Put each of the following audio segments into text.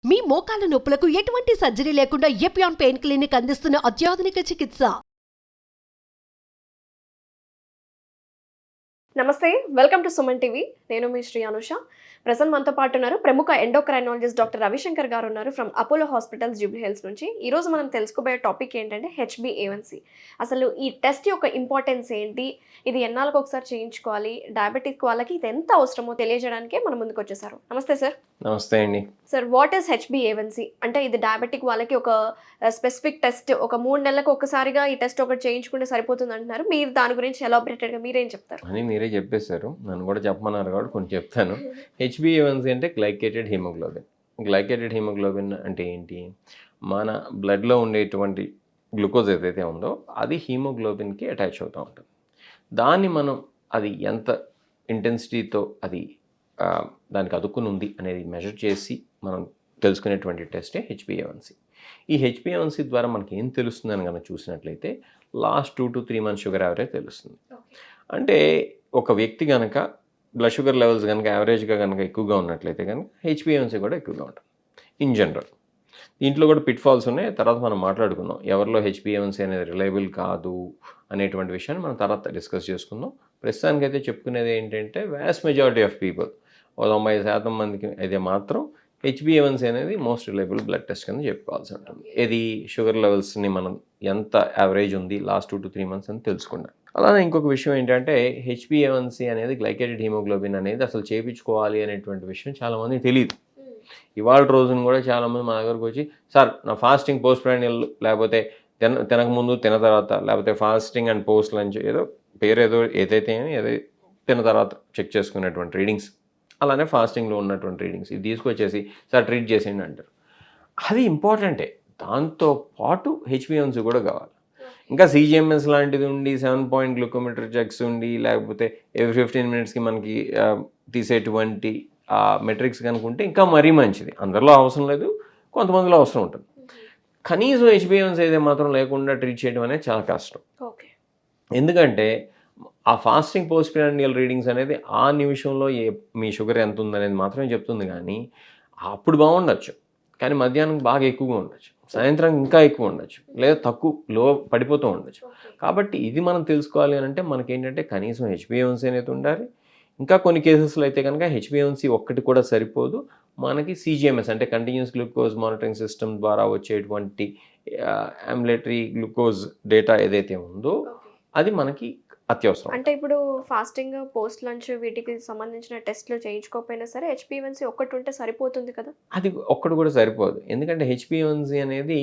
మీ మోకాల నొప్పులకు ఎటువంటి సర్జరీ లేకుండా ఎపియాన్ పెయిన్ క్లినిక్ అందిస్తున్న అత్యాధునిక చికిత్స. నమస్తే, వెల్కమ్ టు సుమన్ టీవీ. నేను మీ శ్రీ అనుష. ప్రజెంట్ మనతో పాటు ఉన్నారు ప్రముఖ ఎండోక్రైనాలజిస్ట్ డాక్టర్ రవిశంకర్ గారు ఉన్నారు from Apollo hospitals Jubilee hills నుంచి. ఈ రోజు మనం తెలుసుకోబోయే టాపిక్ ఏంటంటే HbA1c. అసలు ఈ టెస్ట్ యొక్క ఇంపార్టెన్స్ ఏంటి, ఇది ఎన్నాళ్ళకి ఒకసారి చేయించుకోవాలి, డయాబెటిక్ వాళ్ళకి ఇది ఎంత అవసరమో తెలియజేయడానికే మనం ముందుకు వచ్చేసారు. నమస్తే సార్. నమస్తే అండి. Sir, what is HbA1c? అంటే ఇది డయాబెటిక్ వాళ్ళకి ఒక స్పెసిఫిక్ టెస్ట్, ఒక 3 నెలలకు ఒకసారిగా ఈ టెస్ట్ ఒకటి చేయించుకుంటే సరిపోతుంది అంటున్నారు. మీరు దాని గురించి ఎలాబరేటెడ్గా మీరేం చెప్తారు? అని మీరే చెప్పేశారు, నన్ను కూడా చెప్పమన్నారు కాబట్టి కొంచెం చెప్తాను. HbA1c అంటే గ్లైకేటెడ్ హిమోగ్లోబిన్. గ్లైకేటెడ్ హిమోగ్లోబిన్ అంటే ఏంటి? మన బ్లడ్లో ఉండేటువంటి గ్లూకోజ్ ఏదైతే ఉందో అది హీమోగ్లోబిన్కి అటాచ్ అవుతూ ఉంటుంది. దాన్ని మనం అది ఎంత ఇంటెన్సిటీతో అది దానికి అతుక్కుని ఉంది అనేది మెజర్ చేసి మనం తెలుసుకునేటువంటి టెస్టే HbA1c. ఈ HbA1c ద్వారా మనకి ఏం తెలుస్తుందని కనుక చూసినట్లయితే last 2 to 3 months sugar average తెలుస్తుంది. అంటే ఒక వ్యక్తి కనుక బ్లడ్ షుగర్ లెవెల్స్ కనుక యావరేజ్గా కనుక ఎక్కువగా ఉన్నట్లయితే కనుక HbA1c కూడా ఎక్కువగా ఉంటుంది ఇన్ జనరల్. దీంట్లో కూడా పిట్ ఫాల్స్ ఉన్నాయి, తర్వాత మనం మాట్లాడుకుందాం. ఎవరిలో HbA1c అనేది రిలయబుల్ కాదు అనేటువంటి విషయాన్ని మనం తర్వాత డిస్కస్ చేసుకుందాం. ప్రస్తుతానికైతే చెప్పుకునేది ఏంటంటే వ్యాస్ట్ మెజారిటీ ఆఫ్ పీపుల్ 90% మందికి అయితే మాత్రం HbA1c అనేది మోస్ట్ రిలయబుల్ బ్లడ్ టెస్ట్ కింద చెప్పుకోవాల్సి ఉంటుంది. ఇది షుగర్ లెవెల్స్ని మనం ఎంత యావరేజ్ ఉంది లాస్ట్ 2 to 3 months అని తెలుసుకుంటాం. అలానే ఇంకొక విషయం ఏంటంటే HbA1c అనేది గ్లైకేటెడ్ హిమోగ్లోబిన్ అనేది అసలు చేయించుకోవాలి అనేటువంటి విషయం చాలామందికి తెలియదు. ఇవాళ రోజున కూడా చాలామంది మా దగ్గరకు వచ్చి, సార్ నా ఫాస్టింగ్ పోస్ట్ ప్రాండియల్, లేకపోతే తినకముందు తిన తర్వాత, లేకపోతే ఫాస్టింగ్ అండ్ పోస్ట్ లంచ్ ఏదో పేరు ఏదైతే తిన తర్వాత చెక్ చేసుకునేటువంటి రీడింగ్స్, అలానే ఫాస్టింగ్లో ఉన్నటువంటి రీడింగ్స్ ఇది తీసుకొచ్చేసి సార్ ట్రీట్ చేసేయండి అంటారు. అది ఇంపార్టెంటే. దాంతో పాటు HbA1c కూడా కావాలి. ఇంకా CGMS లాంటిది ఉండి 7 గ్లూకోమీటర్ చెక్స్ ఉండి, లేకపోతే ఎవ్రీ 15 minutesకి మనకి తీసేటువంటి మెట్రిక్స్ కనుకుంటే ఇంకా మరీ మంచిది. అందరిలో అవసరం లేదు, కొంతమందిలో అవసరం ఉంటుంది. కనీసం HbA1c అయితే మాత్రం లేకుండా ట్రీట్ చేయడం అనేది చాలా కష్టం. ఎందుకంటే ఆ ఫాస్టింగ్ పోస్ట్ ప్రాండియల్ రీడింగ్స్ అనేది ఆ నిమిషంలో మీ షుగర్ ఎంత ఉందనేది మాత్రమే చెప్తుంది. కానీ అప్పుడు బాగుండొచ్చు, కానీ మధ్యాహ్నం బాగా ఎక్కువగా ఉండొచ్చు, సాయంత్రం ఇంకా ఎక్కువ ఉండొచ్చు, లేదా తక్కువ పడిపోతూ ఉండొచ్చు. కాబట్టి ఇది మనం తెలుసుకోవాలి అని అంటే మనకేంటంటే కనీసం HbA1c అనేది ఉండాలి. ఇంకా కొన్ని కేసెస్లో అయితే కనుక HbA1c ఒక్కటి కూడా సరిపోదు. మనకి CGMS అంటే కంటిన్యూస్ గ్లూకోజ్ మానిటరింగ్ సిస్టమ్ ద్వారా వచ్చేటువంటి అంబులేటరీ గ్లూకోజ్ డేటా ఏదైతే ఉందో అది మనకి అత్యవసరం. అంటే ఇప్పుడు ఫాస్టింగ్, పోస్ట్ లంచ్ వీటికి సంబంధించిన టెస్ట్లు చేయించుకోకపోయినా సరే HbA1c ఒక్కటి ఉంటే సరిపోతుంది కదా? అది ఒక్కటి కూడా సరిపోదు. ఎందుకంటే HbA1c అనేది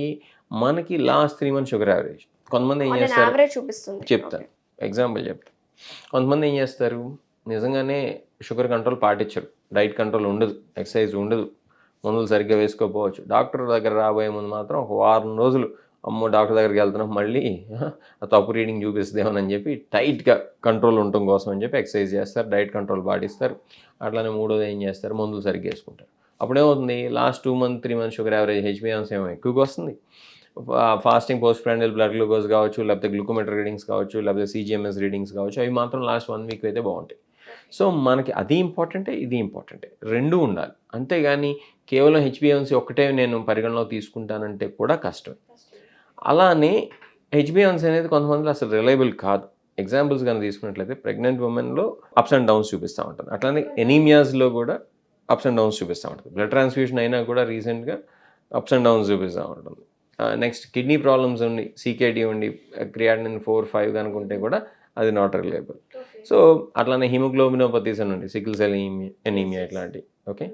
మనకి లాస్ట్ 3 months షుగర్ యావరేజ్. కొంతమంది ఏం చేస్తారు, యావరేజ్ చూపిస్తుంది. చెప్తాను, ఎగ్జాంపుల్ చెప్తాను. కొంతమంది ఏం చేస్తారు, నిజంగానే షుగర్ కంట్రోల్ పాటించరు, డైట్ కంట్రోల్ ఉండదు, ఎక్సర్సైజ్ ఉండదు, మందులు సరిగ్గా వేసుకోకపోవచ్చు. డాక్టర్ దగ్గర రాబోయే ముందు మాత్రం ఒక వారం రోజులు అమ్మో డాక్టర్ దగ్గరికి వెళ్తున్నాం, మళ్ళీ తప్పు రీడింగ్ చూపిస్తుందేమోనని చెప్పి టైట్గా కంట్రోల్ ఉండటం కోసం అని చెప్పి ఎక్సర్సైజ్ చేస్తారు, డైట్ కంట్రోల్ పాటిస్తారు. అట్లానే మూడోది ఏం చేస్తారు, మందులు సరిగ్గా వేసుకుంటారు. అప్పుడేమవుతుంది, last 2 months 3 months sugar average HbA1c ఏమో ఎక్కువగా వస్తుంది. Fasting post prandial blood glucose కావచ్చు, లేకపోతే గ్లూకోమీటర్ రీడింగ్స్ కావచ్చు, లేకపోతే CGMS రీడింగ్స్ కావచ్చు, అవి మాత్రం లాస్ట్ 1 week అయితే బాగుంటాయి. సో మనకి అది ఇంపార్టెంటే, ఇది ఇంపార్టెంటే, రెండూ ఉండాలి. అంతేగాని కేవలం HbA1c ఒక్కటే నేను పరిగణలో తీసుకుంటానంటే కూడా కష్టం. అలానే HbA1c అనేది కొంతమందిలో అసలు రిలయబుల్ కాదు. ఎగ్జాంపుల్స్ కానీ తీసుకున్నట్లయితే ప్రెగ్నెంట్ ఉమెన్లో అప్స్ అండ్ డౌన్స్ చూపిస్తూ ఉంటుంది. అట్లానే ఎనీమియాస్లో కూడా అప్స్ అండ్ డౌన్స్ చూపిస్తూ ఉంటుంది. బ్లడ్ ట్రాన్స్ఫ్యూషన్ అయినా కూడా రీసెంట్గా అప్స్ అండ్ డౌన్స్ చూపిస్తూ ఉంటుంది. నెక్స్ట్ కిడ్నీ ప్రాబ్లమ్స్ ఉండి, CKD ఉండి, క్రియాటినిన్ 4-5 కనుకుంటే కూడా అది నాట్ రిలయబుల్. సో అట్లానే హిమోగ్లోబినోపతీస్ అని ఉండి, సికిల్ సెల్ ఎనీమియా ఇట్లాంటివి, okay,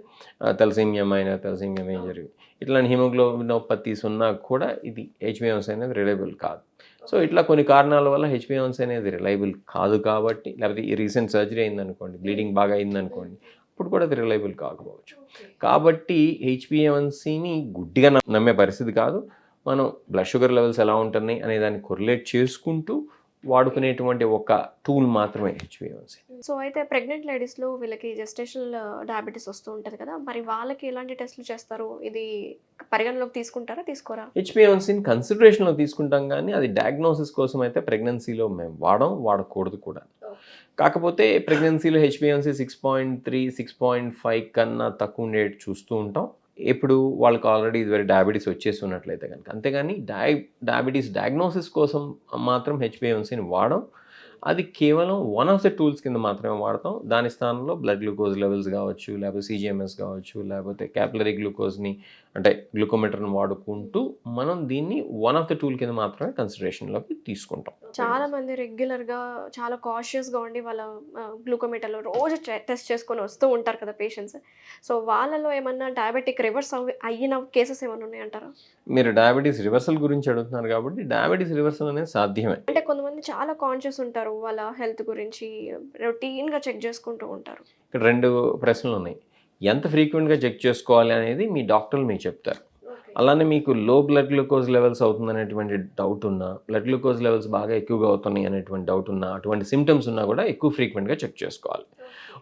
thalassaemia minor, thalassaemia major, ఇట్లాంటి హిమోగ్లోబినోపతీస్ ఉన్నా కూడా ఇది HbA1c అనేది రిలయబుల్ కాదు. సో ఇట్లా కొన్ని కారణాల వల్ల HbA1c అనేది రిలయబుల్ కాదు. కాబట్టి లేకపోతే ఈ రీసెంట్ సర్జరీ అయిందనుకోండి, బ్లీడింగ్ బాగా అయిందనుకోండి, అప్పుడు కూడా అది రిలయబుల్ కాకపోవచ్చు. కాబట్టి HbA1cని గుడ్డిగా నమ్మే పరిస్థితి కాదు. మనం బ్లడ్ షుగర్ లెవెల్స్ ఎలా ఉంటున్నాయి అనే దాన్ని కొరిలేట్ చేసుకుంటూ వాడుకునేటువంటి ఒక టూల్ మాత్రమే HbA1c. సో అయితే ప్రెగ్నెంట్ లేడీస్లో వీళ్ళకి జెస్టేషనల్ డయాబెటీస్ వస్తూ ఉంటుంది కదా, మరి వాళ్ళకి ఎలాంటి టెస్ట్లు చేస్తారు? ఇది పరిగణలోకి తీసుకుంటారా, తీసుకోరా? HbA1cని కన్సిడరేషన్లో తీసుకుంటాం, కానీ అది డయాగ్నోసిస్ కోసం అయితే ప్రెగ్నెన్సీలో మేము వాడకూడదు కూడా. కాకపోతే ప్రెగ్నెన్సీలో HbA1c 6.3, 6.5 కన్నా తక్కువ ఉండేది చూస్తూ ఉంటాం. ఇప్పుడు వాళ్ళకి ఆల్రెడీ ఇదివరకు డయాబెటీస్ వచ్చేసి ఉన్నట్లయితే కనుక. అంతేగాని డయాబెటీస్ డయాగ్నోసిస్ కోసం మాత్రం హెచ్బిఏవన్సీని వాడడం. అది కేవలం వన్ ఆఫ్ ద టూల్స్ కింద మాత్రమే వాడతాం. దాని స్థానంలో బ్లడ్ గ్లూకోజ్ లెవెల్స్ కావచ్చు, లేకపోతే సిజిఎంఎస్ కావచ్చు, లేకపోతే క్యాపిలరీ గ్లూకోజ్ని అంటే గ్లూకోమీటర్ని వాడుకుంటూ మనం దీన్ని వన్ ఆఫ్ ద టూల్ కింద మాత్రమే కన్సిడరేషన్లోకి తీసుకుంటాం. చాలా మంది రెగ్యులర్గా చాలా కాషియస్గా ఉండి వాళ్ళ గ్లూకోమీటర్లో రోజు టెస్ట్ చేసుకొని వస్తూ ఉంటారు కదా పేషెంట్స్. సో వాళ్ళలో ఏమన్నా డయాబెటిక్ రివర్స్ అయిన కేసెస్ ఏమైనా ఉన్నాయంటారా? మీరు డయాబెటీస్ రివర్సల్ గురించి అడుగుతున్నారు కాబట్టి డయాబెటీస్ రివర్సల్ అనేది సాధ్యమే. అంటే కొంతమంది చాలా కాన్షియస్ ఉంటారు, వాళ్ళ హెల్త్ గురించి రొటీన్గా చెక్ చేసుకుంటూ ఉంటారు. ఇక్కడ 2 ప్రశ్నలు ఉన్నాయి. ఎంత ఫ్రీక్వెంట్గా చెక్ చేసుకోవాలి అనేది మీ డాక్టర్లు మీకు చెప్తారు. అలానే మీకు లో బ్లడ్ గ్లూకోజ్ లెవెల్స్ అవుతుందనేటువంటి డౌట్ ఉన్నా, బ్లడ్ గ్లూకోజ్ లెవెల్స్ బాగా ఎక్కువగా అవుతున్నాయి అనేటువంటి డౌట్ ఉన్నా, అటువంటి సిమ్టమ్స్ ఉన్నా కూడా ఎక్కువ ఫ్రీక్వెంట్గా చెక్ చేసుకోవాలి.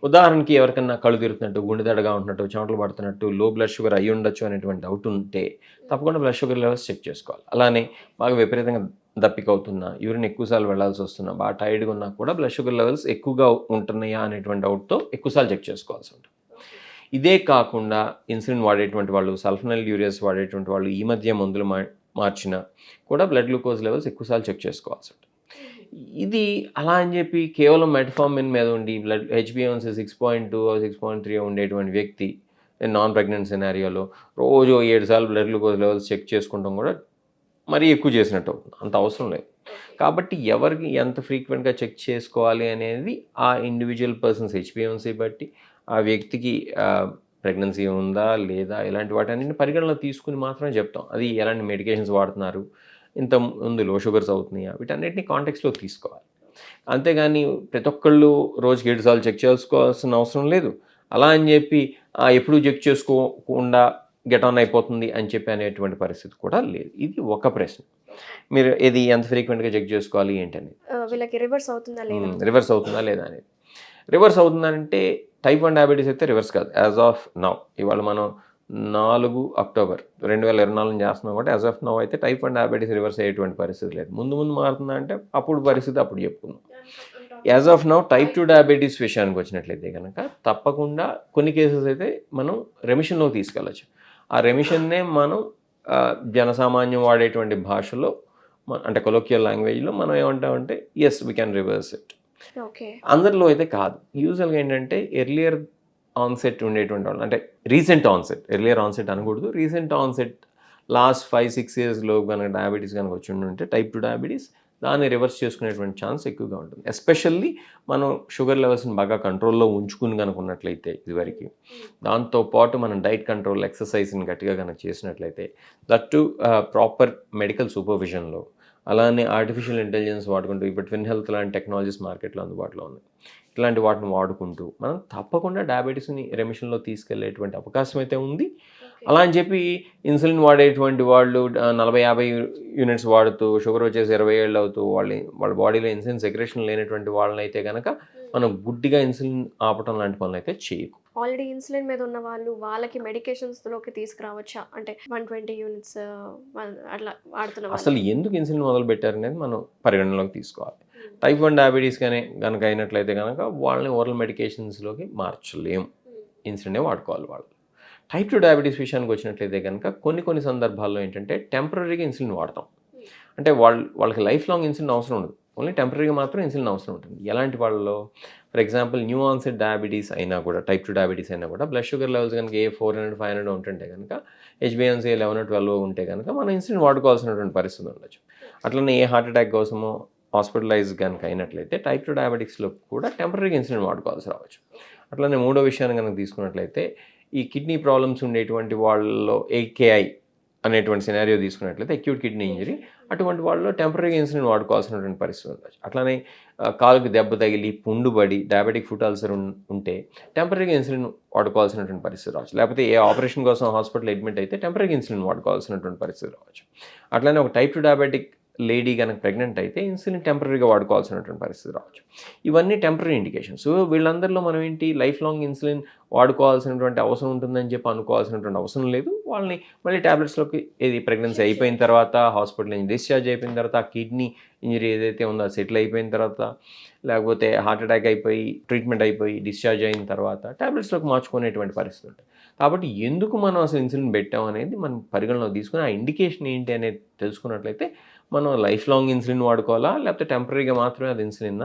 ఉదాహరణకి ఎవరికన్నా కళ్ళు తిరుగుతున్నట్టు, గుండె దడగా ఉంటున్నట్టు, చెమటలు పడుతున్నట్టు, లో బ్లడ్ షుగర్ అయ్యి ఉండొచ్చు అనేటువంటి డౌట్ ఉంటే తప్పకుండా బ్లడ్ షుగర్ లెవెల్స్ చెక్ చేసుకోవాలి. అలానే బాగా విపరీతంగా దప్పిక అవుతున్నా, యూరిన్ ఎక్కువసార్లు వెళ్లాల్సి వస్తున్నా, బాగా టైర్డ్గా ఉన్నా కూడా బ్లడ్ షుగర్ లెవెల్స్ ఎక్కువగా ఉంటున్నాయా అనేటువంటి డౌట్తో ఎక్కువసార్లు చెక్ చేసుకోవాల్సి ఉంటుంది. ఇదే కాకుండా ఇన్సులిన్ వాడేటువంటి వాళ్ళు, సల్ఫనల్ యూరియాస్ వాడేటువంటి వాళ్ళు, ఈ మధ్య మందులు మార్చినా కూడా బ్లడ్ గ్లూకోజ్ లెవెల్స్ ఎక్కువసార్లు చెక్ చేసుకోవాల్సి ఉంటుంది. ఇది అలా అని చెప్పి కేవలం మెట్ఫార్మిన్ మీద ఉండి బ్లడ్ హెచ్బిఏవన్సీ 6.2 6.3 ఉండేటువంటి వ్యక్తి నాన్ ప్రెగ్నెంట్ సినారియోలో రోజు 7 సార్లు బ్లడ్ గ్లూకోజ్ లెవెల్స్ చెక్ చేసుకుంటాం కూడా మరీ ఎక్కువ చేసినట్టు అవుతుంది. అంత అవసరం లేదు. కాబట్టి ఎవరికి ఎంత ఫ్రీక్వెంట్గా చెక్ చేసుకోవాలి అనేది ఆ ఇండివిజువల్ పర్సన్స్ హెచ్బిఏవన్సీ బట్టి, ఆ వ్యక్తికి ప్రెగ్నెన్సీ ఉందా లేదా ఇలాంటి వాటన్నిటిని పరిగణలో తీసుకుని మాత్రమే చెప్తాం. అది ఎలాంటి మెడికేషన్స్ వాడుతున్నారు, ఇంత ముందు లో షుగర్స్ అవుతున్నాయా, వీటన్నిటిని కాంటెక్స్లో తీసుకోవాలి. అంతేగాని ప్రతి ఒక్కళ్ళు రోజుకి 7 సార్లు చెక్ చేసుకోవాల్సిన అవసరం లేదు. అలా అని చెప్పి ఎప్పుడూ చెక్ చేసుకోకుండా గెట్ ఆన్ అయిపోతుంది అని చెప్పి అనేటువంటి పరిస్థితి కూడా లేదు. ఇది ఒక ప్రశ్న. మీరు ఇది ఎంత ఫ్రీక్వెంట్గా చెక్ చేసుకోవాలి ఏంటని, వీళ్ళకి రివర్స్ అవుతుందా లేదా, రివర్స్ అవుతుందా లేదా అనేది. రివర్స్ అవుతుందంటే టైప్ 1 డయాబెటీస్ అయితే రివర్స్ కాదు. యాజ్ ఆఫ్ నౌ, ఇవాళ మనం 4 అక్టోబర్ 2024 చేస్తున్నాం కాబట్టి యాజ్ ఆఫ్ నౌ అయితే టైప్ 1 డయాబెటీస్ రివర్స్ అయ్యేటువంటి పరిస్థితి లేదు. ముందు మారుతుందా అంటే అప్పుడు పరిస్థితి అప్పుడు చెప్పుకుందాం. As of now type 2 diabetes విషయానికి వచ్చినట్లయితే కనుక తప్పకుండా కొన్ని కేసెస్ అయితే మనం రెమిషన్లోకి తీసుకెళ్ళచ్చు. ఆ రెమిషన్నే మనం జనసామాన్యం వాడేటువంటి భాషలో అంటే కొలోకియల్ లాంగ్వేజ్లో మనం ఏమంటామంటే yes we can reverse it. అందరిలో అయితే కాదు. యూజువల్గా ఏంటంటే ఎర్లియర్ ఆన్సెట్ ఉండేటువంటి వాళ్ళు, అంటే రీసెంట్ ఆన్సెట్, ఎర్లియర్ ఆన్సెట్ అనకూడదు, రీసెంట్ ఆన్సెట్ లాస్ట్ 5-6 ఇయర్స్లో కనుక డయాబెటీస్ కనుక వచ్చి ఉంటే టైప్ 2 డయాబెటీస్ దాన్ని రివర్స్ చేసుకునేటువంటి ఛాన్స్ ఎక్కువగా ఉంటుంది. ఎస్పెషల్లీ మనం షుగర్ లెవెల్స్ని బాగా కంట్రోల్లో ఉంచుకుని కనుక ఉన్నట్లయితే ఇదివరకు, దాంతోపాటు మనం డైట్ కంట్రోల్, ఎక్సర్సైజ్ని గట్టిగా కనుక చేసినట్లయితే, దట్ టు ప్రాపర్ మెడికల్ సూపర్విజన్లో, అలానే ఆర్టిఫిషియల్ ఇంటెలిజెన్స్ వాడుకుంటూ, ఇప్పుడు ట్విన్ హెల్త్ లాంటి టెక్నాలజీస్ మార్కెట్లో అందుబాటులో ఉన్నాయి. ఇట్లాంటి వాటిని వాడుకుంటూ మనం తప్పకుండా డయాబెటీస్ని రెమిషన్లో తీసుకెళ్లేటువంటి అవకాశం అయితే ఉంది. అలా అని చెప్పి ఇన్సులిన్ వాడేటువంటి వాళ్ళు 40-50 యూనిట్స్ వాడుతూ షుగర్ వచ్చేసి 20 ఏళ్ళు అవుతూ వాళ్ళ బాడీలో ఇన్సులిన్ సెక్రేషన్ లేనటువంటి వాళ్ళని అయితే కనుక మనం గుడ్డిగా ఇన్సులిన్ ఆపటం లాంటి పనులు అయితే చేయకు. ఆల్రెడీ ఇన్సులిన్ మీద ఉన్న వాళ్ళు వాళ్ళకి మెడికేషన్స్లోకి తీసుకురావచ్చా? అంటే 120 యూనిట్స్ అట్లా వాడుతున్న అసలు ఎందుకు ఇన్సులిన్ మొదలు పెట్టారనేది మనం పరిగణనలోకి తీసుకోవాలి. టైప్ 1 డయాబెటీస్ కనుక అయినట్లయితే కనుక వాళ్ళని ఓరల్ మెడికేషన్స్లోకి మార్చలేము, ఇన్సులినే వాడుకోవాలి వాళ్ళు. టైప్ 2 డయాబెటీస్ విషయానికి వచ్చినట్లయితే కనుక కొన్ని సందర్భాల్లో ఏంటంటే టెంపరీగా ఇన్సులిన్ వాడతాం. అంటే వాళ్ళకి లైఫ్ లాంగ్ ఇన్సులిన్ అవసరం ఉండదు, ఓన్లీ టెంపరీగా మాత్రం ఇన్సులిన్ అవసరం ఉంటుంది. ఎలాంటి వాళ్ళలో, for example new onset diabetes అయినా కూడా, టైప్ 2 డయాబెటీస్ అయినా కూడా బ్లడ్ షుగర్ లెవెల్స్ కనుక 400-500 ఉంటుంటే కనుక, హెచ్బిఏవన్సీ 11-12 ఉంటే కనుక మనం ఇన్సులిన్ వాడుకోవాల్సినటువంటి పరిస్థితి ఉండొచ్చు. అట్లనే ఏ హార్ట్ అటాక్ కోసమో హాస్పిటలైజ్ కనుక అయినట్లయితే టైప్ 2 డయాబెటిక్స్లో కూడా టెంపరీగా ఇన్సులిన్ వాడుకోవాల్సి రావచ్చు. అట్లనే మూడో విషయాన్ని కనుక తీసుకున్నట్లయితే ఈ కిడ్నీ ప్రాబ్లమ్స్ ఉండేటువంటి వాళ్ళలో AKI అనేటువంటి సినారియో తీసుకున్నట్లయితే అక్యూట్ కిడ్నీ ఇంజరీ, అటువంటి వాళ్ళలో టెంపరీగా ఇన్సులిన్ వాడుకోవాల్సినటువంటి పరిస్థితి ఉండొచ్చు. అట్లానే కాలుకి దెబ్బ తగిలి పుండుబడి డయాబెటిక్ ఫుట్ అల్సర్ ఉంటే టెంపరీగా ఇన్సులిన్ వాడుకోవాల్సినటువంటి పరిస్థితి రావచ్చు. లేకపోతే ఏ ఆపరేషన్ కోసం హాస్పిటల్ అడ్మిట్ అయితే టెంపరీగా ఇన్సులిన్ వాడుకోవాల్సినటువంటి పరిస్థితి రావచ్చు. అట్లానే ఒక టైప్ 2 డయాబెటిక్ లేడీ కనుక ప్రెగ్నెంట్ అయితే ఇన్సులిన్ టెంపరీగా వాడుకోవాల్సినటువంటి పరిస్థితి రావచ్చు. ఇవన్నీ టెంపరీ ఇండికేషన్స్. సో వీళ్ళందరిలో మనం ఏంటి, లైఫ్ లాంగ్ ఇన్సులిన్ వాడుకోవాల్సినటువంటి అవసరం ఉంటుందని చెప్పి అనుకోవాల్సినటువంటి అవసరం లేదు. వాళ్ళని మళ్ళీ ట్యాబ్లెట్స్లోకి, ఏది ప్రెగ్నెన్సీ అయిపోయిన తర్వాత, హాస్పిటల్ నుంచి డిశ్చార్జ్ అయిపోయిన తర్వాత, ఆ కిడ్నీ ఇంజరీ ఏదైతే ఉందో అది సెటిల్ అయిపోయిన తర్వాత, లేకపోతే హార్ట్ అటాక్ అయిపోయి ట్రీట్మెంట్ అయిపోయి డిశ్చార్జ్ అయిన తర్వాత ట్యాబ్లెట్స్లోకి మార్చుకునేటువంటి పరిస్థితి ఉంటుంది. కాబట్టి ఎందుకు మనం అసలు ఇన్సులిన్ పెట్టాం అనేది మనం పరిగణలో తీసుకుని ఆ ఇండికేషన్ ఏంటి అనేది తెలుసుకున్నట్లయితే మనం లైఫ్ లాంగ్ ఇన్సులిన్ వాడుకోవాలా లేకపోతే టెంపరీగా మాత్రమే అది ఇన్సులిన్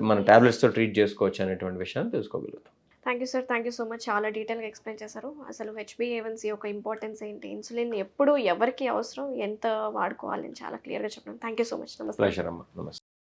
మన టాబ్లెట్స్తో ట్రీట్ చేసుకోవచ్చు అనేటువంటి విషయాన్ని తెలుసుకోగలుగుతాం. Thank you so much. చాలా డీటెయిల్గా ఎక్స్ప్లెయిన్ చేశారు. అసలు హెచ్బిఏవన్సీ యొక్క ఇంపార్టెన్స్ ఏంటి, ఇన్సులిన్ ఎప్పుడు ఎవరికి అవసరం, ఎంత వాడుకోవాలి అని చాలా క్లియర్గా చెప్పడం. Thank you so much. నమస్తే. ప్లెజర్ అమ్మా. నమస్తే.